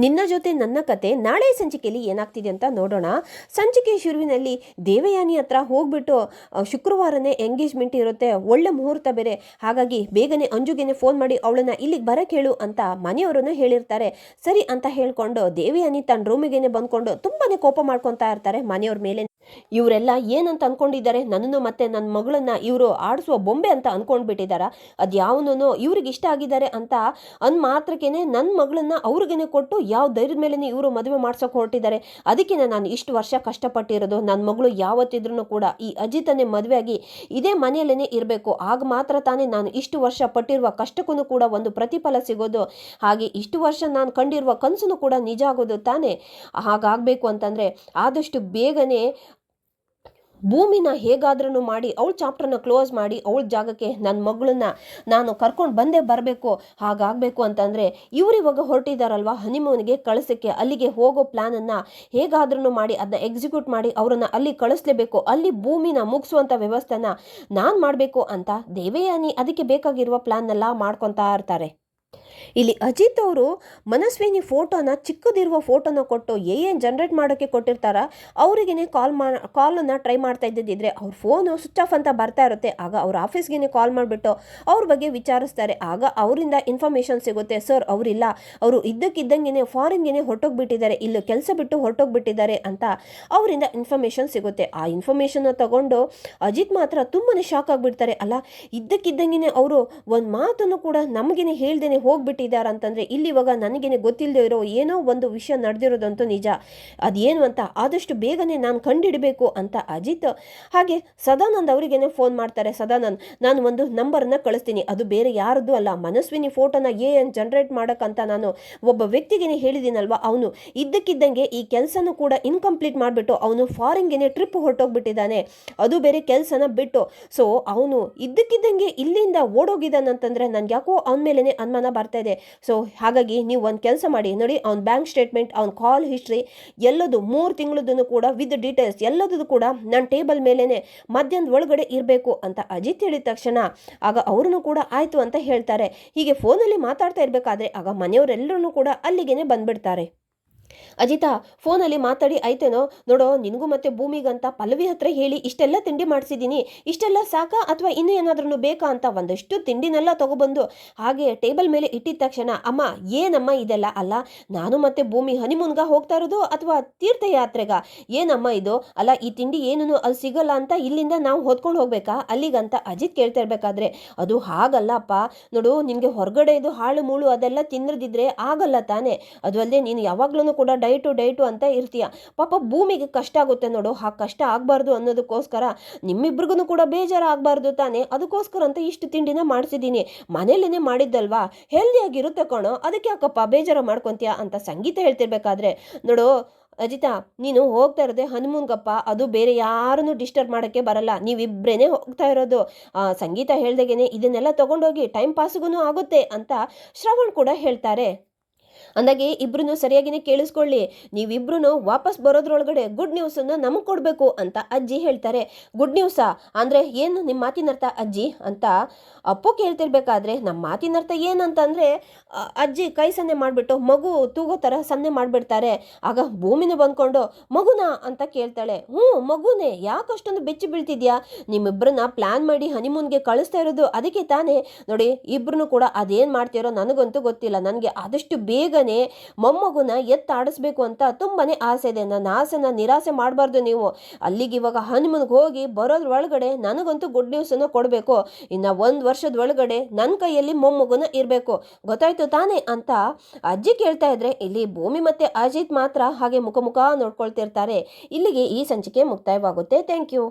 ನಿನ್ನ ಜೊತೆ ನನ್ನ ಕತೆ ನಾಳೆ ಸಂಚಿಕೆಯಲ್ಲಿ ಏನಾಗ್ತಿದೆ ಅಂತ ನೋಡೋಣ. ಸಂಚಿಕೆ ಶುರುವಿನಲ್ಲಿ ದೇವಯಾನಿ ಹತ್ರ ಹೋಗ್ಬಿಟ್ಟು ಶುಕ್ರವಾರನೇ ಎಂಗೇಜ್ಮೆಂಟ್ ಇರುತ್ತೆ, ಒಳ್ಳೆ ಮುಹೂರ್ತ ಬೇರೆ, ಹಾಗಾಗಿ ಬೇಗನೆ ಅಂಜುಗೆನೆ ಫೋನ್ ಮಾಡಿ ಅವಳನ್ನ ಇಲ್ಲಿಗೆ ಬರಕ್ಕೆ ಹೇಳು ಅಂತ ಮನೆಯವರನ್ನು ಹೇಳಿರ್ತಾರೆ. ಸರಿ ಅಂತ ಹೇಳ್ಕೊಂಡು ದೇವಯಾನಿ ತನ್ನ ರೂಮಿಗೆನೆ ಬಂದ್ಕೊಂಡು ತುಂಬಾನೇ ಕೋಪ ಮಾಡ್ಕೊತಾ ಇರ್ತಾರೆ ಮನೆಯವ್ರ ಮೇಲೆ. ಇವರೆಲ್ಲ ಏನಂತ ಅನ್ಕೊಂಡಿದ್ದಾರೆ, ನನ್ನನ್ನು ಮತ್ತೆ ನನ್ನ ಮಗಳನ್ನ ಇವರು ಆಡಿಸುವ ಬೊಂಬೆ ಅಂತ ಅನ್ಕೊಂಡ್ಬಿಟ್ಟಿದಾರ. ಅದ್ಯಾವನೂ ಇವ್ರಿಗೆ ಇಷ್ಟ ಆಗಿದ್ದಾರೆ ಅಂತ ಮಾತ್ರಕ್ಕೇನೆ ನನ್ನ ಮಗಳನ್ನ ಅವ್ರಿಗೇನೆ ಕೊಟ್ಟು ಯಾವ ಧೈರ್ಯದ ಮೇಲೆ ಇವರು ಮದುವೆ ಮಾಡ್ಸೋಕೆ ಹೊರಟಿದ್ದಾರೆ. ಅದಕ್ಕೆ ನಾನು ಇಷ್ಟು ವರ್ಷ ಕಷ್ಟಪಟ್ಟಿರೋದು. ನನ್ನ ಮಗಳು ಯಾವತ್ತಿದ್ರೂ ಕೂಡ ಈ ಅಜಿತನೇ ಮದುವೆ ಆಗಿ ಇದೇ ಮನೆಯಲ್ಲೇನೆ ಇರಬೇಕು, ಆಗ ಮಾತ್ರ ತಾನೇ ನಾನು ಇಷ್ಟು ವರ್ಷ ಪಟ್ಟಿರುವ ಕಷ್ಟಕ್ಕೂ ಕೂಡ ಒಂದು ಪ್ರತಿಫಲ ಸಿಗೋದು, ಹಾಗೆ ಇಷ್ಟು ವರ್ಷ ನಾನು ಕಂಡಿರುವ ಕನಸನ್ನು ಕೂಡ ನಿಜ ಆಗೋದು ತಾನೇ. ಹಾಗಾಗಬೇಕು ಅಂತಂದರೆ ಆದಷ್ಟು ಬೇಗನೆ ಭೂಮಿನ ಹೇಗಾದ್ರೂ ಮಾಡಿ ಅವಳ ಚಾಪ್ಟರ್ನ ಕ್ಲೋಸ್ ಮಾಡಿ ಅವಳ ಜಾಗಕ್ಕೆ ನನ್ನ ಮಗಳನ್ನ ನಾನು ಕರ್ಕೊಂಡು ಬಂದೇ ಬರಬೇಕು. ಹಾಗಾಗಬೇಕು ಅಂತಂದರೆ ಇವರಿವಾಗ ಹೊರಟಿದ್ದಾರಲ್ವ ಹನಿಮೂನ್ಗೆ ಕಳಿಸೋಕ್ಕೆ, ಅಲ್ಲಿಗೆ ಹೋಗೋ ಪ್ಲ್ಯಾನನ್ನು ಹೇಗಾದ್ರೂ ಮಾಡಿ ಅದನ್ನ ಎಕ್ಸಿಕ್ಯೂಟ್ ಮಾಡಿ ಅವರನ್ನು ಅಲ್ಲಿ ಕಳಿಸ್ಲೇಬೇಕು, ಅಲ್ಲಿ ಭೂಮಿನ ಮುಗಿಸುವಂಥ ವ್ಯವಸ್ಥೆನ ನಾನು ಮಾಡಬೇಕು ಅಂತ ದೇವಯಾನಿ ಅದಕ್ಕೆ ಬೇಕಾಗಿರುವ ಪ್ಲ್ಯಾನ್ನೆಲ್ಲ ಮಾಡ್ಕೊತಾ ಇರ್ತಾರೆ. ಇಲ್ಲಿ ಅಜಿತ್ ಅವರು ಮನಸ್ವಿನಿ ಫೋಟೋನ ಚಿಕ್ಕದಿರುವ ಫೋಟೋನ ಕೊಟ್ಟು ಏನು ಜನರೇಟ್ ಮಾಡೋಕ್ಕೆ ಕೊಟ್ಟಿರ್ತಾರ ಅವರಿಗೇನೆ ಕಾಲನ್ನು ಟ್ರೈ ಮಾಡ್ತಾ ಇದ್ದಿದ್ದರೆ ಅವ್ರ ಫೋನು ಸ್ವಿಚ್ ಆಫ್ ಅಂತ ಬರ್ತಾ ಇರುತ್ತೆ. ಆಗ ಅವ್ರ ಆಫೀಸ್ಗೆ ಕಾಲ್ ಮಾಡಿಬಿಟ್ಟು ಅವ್ರ ಬಗ್ಗೆ ವಿಚಾರಿಸ್ತಾರೆ. ಆಗ ಅವರಿಂದ ಇನ್ಫಾರ್ಮೇಷನ್ ಸಿಗುತ್ತೆ, ಸರ್ ಅವರಿಲ್ಲ, ಅವರು ಇದ್ದಕ್ಕಿದ್ದಂಗೆ ಫಾರಿನ್ಗೆ ಹೊರಟೋಗ್ಬಿಟ್ಟಿದ್ದಾರೆ, ಇಲ್ಲಿ ಕೆಲಸ ಬಿಟ್ಟು ಹೊರಟೋಗ್ಬಿಟ್ಟಿದ್ದಾರೆ ಅಂತ ಅವರಿಂದ ಇನ್ಫಾರ್ಮೇಷನ್ ಸಿಗುತ್ತೆ. ಆ ಇನ್ಫಾರ್ಮೇಷನ್ನ ತಗೊಂಡು ಅಜಿತ್ ಮಾತ್ರ ತುಂಬಾ ಶಾಕ್ ಆಗಿಬಿಡ್ತಾರೆ. ಅಲ್ಲ, ಇದ್ದಕ್ಕಿದ್ದಂಗೆ ಅವರು ಒಂದು ಮಾತನ್ನು ಕೂಡ ನಮಗೇನೆ ಹೇಳ್ದೇನೆ ಹೋಗ್ಬಿಟ್ಟಿದ್ದಾರೆ ಅಂತಂದರೆ ಇಲ್ಲಿ ಇವಾಗ ನನಗೇನೆ ಗೊತ್ತಿಲ್ಲದೆ ಇರೋ ಏನೋ ಒಂದು ವಿಷಯ ನಡೆದಿರೋದಂತೂ ನಿಜ. ಅದೇನು ಅಂತ ಆದಷ್ಟು ಬೇಗನೆ ನಾನು ಕಂಡುಹಿಡಬೇಕು ಅಂತ ಅಜಿತ್ ಹಾಗೆ ಸದಾನಂದ್ ಅವರಿಗೇನೆ ಫೋನ್ ಮಾಡ್ತಾರೆ. ಸದಾನಂದ್, ನಾನು ಒಂದು ನಂಬರನ್ನು ಕಳಿಸ್ತೀನಿ, ಅದು ಬೇರೆ ಯಾರದ್ದು ಅಲ್ಲ, ಮನಸ್ವಿನಿ ಫೋಟೋನ ಏನು ಜನರೇಟ್ ಮಾಡೋಕ್ಕಂತ ನಾನು ಒಬ್ಬ ವ್ಯಕ್ತಿಗೇನೆ ಹೇಳಿದ್ದೀನಲ್ವ, ಅವನು ಇದ್ದಕ್ಕಿದ್ದಂಗೆ ಈ ಕೆಲಸನೂ ಕೂಡ ಇನ್ಕಂಪ್ಲೀಟ್ ಮಾಡಿಬಿಟ್ಟು ಅವನು ಫಾರಿನ್ಗೆ ಟ್ರಿಪ್ ಹೊರಟೋಗ್ಬಿಟ್ಟಿದ್ದಾನೆ, ಅದು ಬೇರೆ ಕೆಲಸನ ಬಿಟ್ಟು. ಸೊ ಅವನು ಇದ್ದಕ್ಕಿದ್ದಂಗೆ ಇಲ್ಲಿಂದ ಓಡೋಗಿದ್ದಾನಂತಂದರೆ ನನಗೆ ಯಾಕೋ ಅವನ ಮೇಲೇ ಅನುಮಾನ ಬರ್ತಾ ಇದೆ. ಸೊ ಹಾಗಾಗಿ ನೀವು ಒಂದು ಕೆಲಸ ಮಾಡಿ ನೋಡಿ, ಅವ್ನ ಬ್ಯಾಂಕ್ ಸ್ಟೇಟ್ಮೆಂಟ್, ಅವ್ನ ಕಾಲ್ ಹಿಸ್ಟ್ರಿ ಎಲ್ಲದು 3 ತಿಂಗಳದ್ದು ಕೂಡ ವಿತ್ ಡೀಟೇಲ್ಸ್ ಎಲ್ಲದೂ ಕೂಡ ನನ್ನ ಟೇಬಲ್ ಮೇಲೇನೆ ಮಧ್ಯಾಹ್ನದ ಒಳಗಡೆ ಇರಬೇಕು ಅಂತ ಅಜಿತ್ ಹೇಳಿದ ತಕ್ಷಣ ಆಗ ಅವ್ರೂ ಕೂಡ ಆಯಿತು ಅಂತ ಹೇಳ್ತಾರೆ. ಹೀಗೆ ಫೋನಲ್ಲಿ ಮಾತಾಡ್ತಾ ಇರಬೇಕಾದ್ರೆ ಆಗ ಮನೆಯವರೆಲ್ಲರೂ ಕೂಡ ಅಲ್ಲಿಗೇನೆ ಬಂದ್ಬಿಡ್ತಾರೆ. ಅಜಿತಾ, ಫೋನಲ್ಲಿ ಮಾತಾಡಿ ಆಯ್ತೇನೋ, ನೋಡೋ ನಿನಗೂ ಮತ್ತೆ ಭೂಮಿಗಂತ ಪಲ್ಲವಿ ಹತ್ರ ಹೇಳಿ ಇಷ್ಟೆಲ್ಲ ತಿಂಡಿ ಮಾಡಿಸಿದ್ದೀನಿ, ಇಷ್ಟೆಲ್ಲ ಸಾಕಾ ಅಥವಾ ಇನ್ನೂ ಏನಾದ್ರೂ ಬೇಕಾ ಅಂತ ಒಂದಷ್ಟು ತಿಂಡಿನೆಲ್ಲ ತಗೊಬಂದು ಹಾಗೆ ಟೇಬಲ್ ಮೇಲೆ ಇಟ್ಟಿದ ತಕ್ಷಣ, ಅಮ್ಮ ಏನಮ್ಮ ಇದೆಲ್ಲ, ಅಲ್ಲ ನಾನು ಮತ್ತೆ ಭೂಮಿ ಹನಿಮೂನ್ಗ ಹೋಗ್ತಾ ಇರೋದು ಅಥವಾ ತೀರ್ಥಯಾತ್ರೆಗ, ಏನಮ್ಮ ಇದು, ಅಲ್ಲ ಈ ತಿಂಡಿ ಏನೂ ಅಲ್ಲಿ ಸಿಗಲ್ಲ ಅಂತ ಇಲ್ಲಿಂದ ನಾವು ಹೊತ್ಕೊಂಡು ಹೋಗ್ಬೇಕಾ ಅಲ್ಲಿಗಂತ ಅಜಿತ್ ಕೇಳ್ತಾ ಇರ್ಬೇಕಾದ್ರೆ, ಅದು ಹಾಗಲ್ಲಪ್ಪ, ನೋಡು ನಿಮಗೆ ಹೊರಗಡೆ ಇದು ಹಾಳು ಮೂಳು ಅದೆಲ್ಲ ತಿನ್ನದಿದ್ರೆ ಆಗಲ್ಲ ತಾನೇ, ಅದು ಅಲ್ಲದೆ ನೀನು ಯಾವಾಗ್ಲೂ ಕೂಡ ಡೈಟು ಅಂತ ಇರ್ತೀಯ, ಪಾಪ ಭೂಮಿಗೆ ಕಷ್ಟ ಆಗುತ್ತೆ ನೋಡು, ಆ ಕಷ್ಟ ಆಗಬಾರ್ದು ಅನ್ನೋದಕ್ಕೋಸ್ಕರ ನಿಮ್ಮಿಬ್ರಿಗೂ ಕೂಡ ಬೇಜಾರು ಆಗಬಾರ್ದು ತಾನೆ, ಅದಕ್ಕೋಸ್ಕರ ಅಂತ ಇಷ್ಟು ತಿಂಡಿನ ಮಾಡಿಸಿದ್ದೀನಿ, ಮನೇಲೇನೆ ಮಾಡಿದ್ದಲ್ವಾ, ಹೆಲ್ದಿಯಾಗಿರುತ್ತೆ ಕಣೋ, ಅದಕ್ಕೆ ಯಾಕಪ್ಪ ಬೇಜಾರು ಮಾಡ್ಕೊತೀಯ ಅಂತ ಸಂಗೀತ ಹೇಳ್ತಿರ್ಬೇಕಾದ್ರೆ, ನೋಡು ಅಜಿತಾ, ನೀನು ಹೋಗ್ತಾ ಇರೋದೆ ಹನುಮೂನ್ಗಪ್ಪ, ಅದು ಬೇರೆ ಯಾರನ್ನು ಡಿಸ್ಟರ್ಬ್ ಮಾಡೋಕ್ಕೆ ಬರಲ್ಲ, ನೀವಿಬ್ಬರೇನೆ ಹೋಗ್ತಾ ಇರೋದು, ಸಂಗೀತ ಹೇಳ್ದಾಗೇನೆ ಇದನ್ನೆಲ್ಲ ತಗೊಂಡೋಗಿ ಟೈಮ್ ಪಾಸ್ಗೂ ಆಗುತ್ತೆ ಅಂತ ಶ್ರವಣ್ ಕೂಡ ಹೇಳ್ತಾರೆ. ಅಂದಾಗೆ ಇಬ್ರು ಸರಿಯಾಗಿನೇ ಕೇಳಿಸ್ಕೊಳ್ಳಿ, ನೀವಿಬ್ರು ವಾಪಸ್ ಬರೋದ್ರೊಳಗಡೆ ಗುಡ್ ನ್ಯೂಸನ್ನು ನಮಗೆ ಕೊಡಬೇಕು ಅಂತ ಅಜ್ಜಿ ಹೇಳ್ತಾರೆ. ಗುಡ್ ನ್ಯೂಸಾ ಅಂದರೆ ಏನು ನಿಮ್ಮ ಮಾತಿನರ್ಥ ಅಜ್ಜಿ ಅಂತ ಅಪ್ಪು ಕೇಳ್ತಿರ್ಬೇಕಾದ್ರೆ, ನಮ್ಮ ಮಾತಿನರ್ಥ ಏನಂತಂದರೆ ಅಜ್ಜಿ ಕೈ ಸನ್ನೆ ಮಾಡಿಬಿಟ್ಟು ಮಗು ತೂಗೋ ಥರ ಸನ್ನೆ ಮಾಡಿಬಿಡ್ತಾರೆ. ಆಗ ಭೂಮಿನೂ ಬಂದ್ಕೊಂಡು ಮಗುನಾ ಅಂತ ಕೇಳ್ತಾಳೆ. ಮಗುನೇ, ಯಾಕಷ್ಟೊಂದು ಬೆಚ್ಚಿ ಬೀಳ್ತಿದ್ಯಾ, ನಿಮ್ಮಿಬ್ಬರನ್ನ ಪ್ಲ್ಯಾನ್ ಮಾಡಿ ಹನಿಮೂನ್ಗೆ ಕಳಿಸ್ತಾ ಇರೋದು ಅದಕ್ಕೆ ತಾನೇ, ನೋಡಿ ಇಬ್ರು ಕೂಡ ಅದೇನು ಮಾಡ್ತಿರೋ ನನಗಂತೂ ಗೊತ್ತಿಲ್ಲ, ನನಗೆ ಆದಷ್ಟು ಬೇಗನೆ ಮೊಮ್ಮಗುನ ಎತ್ತಾಡಿಸ್ಬೇಕು ಅಂತ ತುಂಬಾನೇ ಆಸೆ ಇದೆ, ನನ್ನ ಆಸೆನ ನಿರಾಸೆ ಮಾಡಬಾರ್ದು ನೀವು, ಅಲ್ಲಿಗೆ ಇವಾಗ ಹನಿಮೂನ್ಗೆ ಹೋಗಿ ಬರೋದ್ರೊಳಗಡೆ ನನಗಂತೂ ಗುಡ್ ನ್ಯೂಸನ್ನು ಕೊಡಬೇಕು, ಇನ್ನು 1 ವರ್ಷದ ಒಳಗಡೆ ನನ್ನ ಕೈಯಲ್ಲಿ ಮೊಮ್ಮಗುನ ಇರಬೇಕು, ಗೊತ್ತಾಯ್ತು ತಾನೇ ಅಂತ ಅಜ್ಜಿ ಕೇಳ್ತಾ ಇದ್ರೆ ಇಲ್ಲಿ ಭೂಮಿ ಮತ್ತೆ ಅಜಿತ್ ಮಾತ್ರ ಹಾಗೆ ಮುಖ ನೋಡ್ಕೊಳ್ತಿರ್ತಾರೆ. ಇಲ್ಲಿಗೆ ಈ ಸಂಚಿಕೆ ಮುಕ್ತಾಯವಾಗುತ್ತೆ. Thank you.